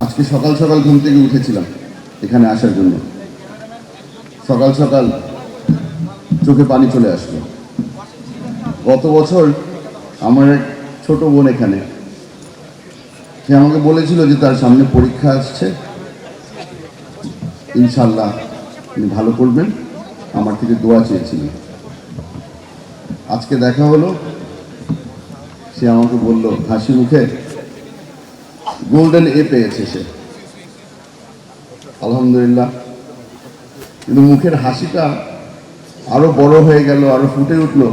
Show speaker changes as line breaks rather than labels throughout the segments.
আজকে সকাল সকাল ঘুম থেকে উঠেছিলাম এখানে আসার জন্য। সকাল সকাল চোখে পানি চলে আসলো। গত বছর আমার এক ছোট বোন এখানে, সে আমাকে বলেছিল যে তার সামনে পরীক্ষা আসছে, ইনশাল্লাহ তিনি ভালো করবেন, আমার থেকে দোয়া চেয়েছিলেন। আজকে দেখা হলো, সে আমাকে বলল হাসি মুখে গোল্ডেন এ পেয়েছে সে, আলহামদুলিল্লাহ। কিন্তু মুখের হাসিটা আরো বড় হয়ে গেল, আরো ফুটে উঠলো,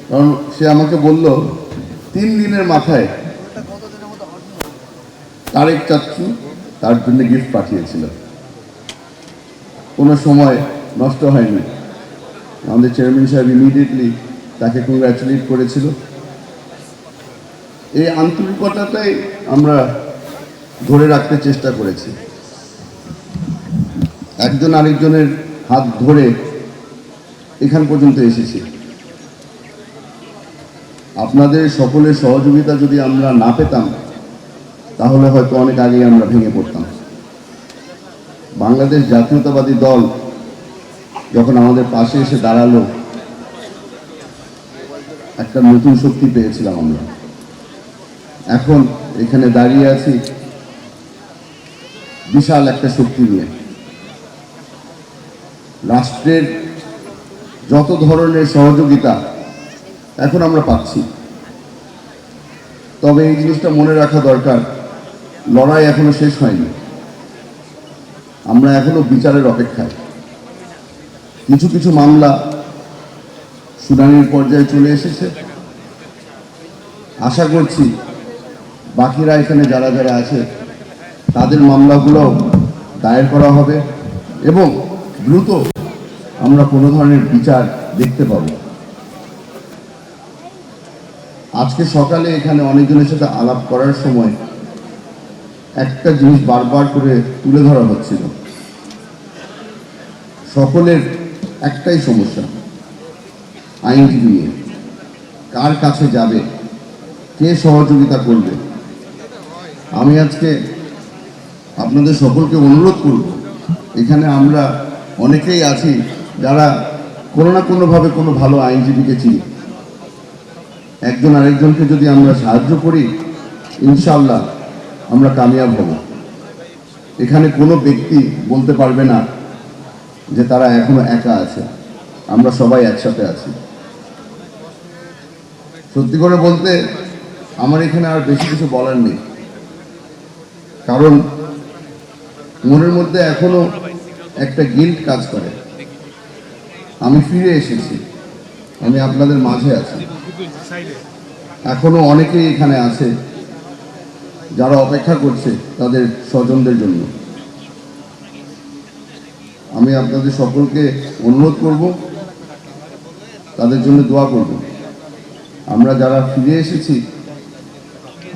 কারণ সে আমাকে বলল 3 দিনের মাথায় তারেক চাচ্চু তার জন্য গিফট পাঠিয়েছিল। কোনো সময় নষ্ট হয়নি। আমাদের চেয়ারম্যান সাহেব ইমিডিয়েটলি তাকে কংগ্রাচুলেট করেছিল। এই আন্তরিকতাটাই আমরা ধরে রাখতে চেষ্টা করেছি। একজন আরেকজনের হাত ধরে এখান পর্যন্ত এসেছি। আপনাদের সকলের সহযোগিতা যদি আমরা না পেতাম, তাহলে হয়তো অনেক আগেই আমরা ভেঙে পড়তাম। বাংলাদেশ জাতীয়তাবাদী দল যখন আমাদের পাশে এসে দাঁড়ালো, একটা নতুন শক্তি পেয়েছিলাম আমরা। এখন এখানে দাঁড়িয়ে আছি বিশাল একটা শক্তি নিয়ে। রাষ্ট্রের যত ধরনের সহযোগিতা এখন আমরা পাচ্ছি, তবে এই জিনিসটা মনে রাখা দরকার, লড়াই এখনো শেষ হয়নি। আমরা এখনো বিচারের অপেক্ষায়। কিছু কিছু মামলা শুনানির পর্যায়ে চলে এসেছে। আশা করছি বাকিরা এখানে যারা যারা আছে তাদের মামলাগুলোও দায়ের করা হবে এবং দ্রুত আমরা কোনো ধরনের বিচার দেখতে পাবো। আজকে সকালে এখানে অনেকজনের সাথে আলাপ করার সময় একটা জিনিস বারবার করে তুলে ধরা হচ্ছিল। সকলের একটাই সমস্যা, আইনজীবী নিয়ে। কার কাছে যাবে, কে সহযোগিতা করবে। আমি আজকে আপনাদের সকলকে অনুরোধ করব, এখানে আমরা অনেকেই আছি যারা কোনো না কোনোভাবে কোনো ভালো আইনজীবীকে চিনি। একজন আরেকজনকে যদি আমরা সাহায্য করি, ইনশাআল্লাহ আমরা কামিয়াব হব। এখানে কোনো ব্যক্তি বলতে পারবে না যে তারা এখনো একা আছে। আমরা সবাই একসাথে আছি। সত্যি করে বলতে আমার এখানে আর বেশি কিছু বলার নেই, কারণ মনের মধ্যে এখনো একটা গিল্ট কাজ করে। আমি ফিরে এসেছি, আমি আপনাদের মাঝে আছি। এখনো অনেকেই এখানে আছে যারা অপেক্ষা করছে তাদের স্বজনদের জন্য। আমি আপনাদের সকলকে অনুরোধ করব, তাদের জন্য দোয়া করব। আমরা যারা ফিরে এসেছি,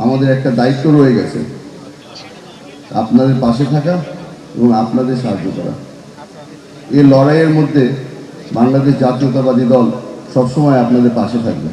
আমাদের একটা দায়িত্ব রয়ে গেছে, আপনাদের পাশে থাকা এবং আপনাদের সাহায্য করা। এই লড়াইয়ের মধ্যে বাংলাদেশ জাতীয়তাবাদী দল সবসময় আপনাদের পাশে থাকবে।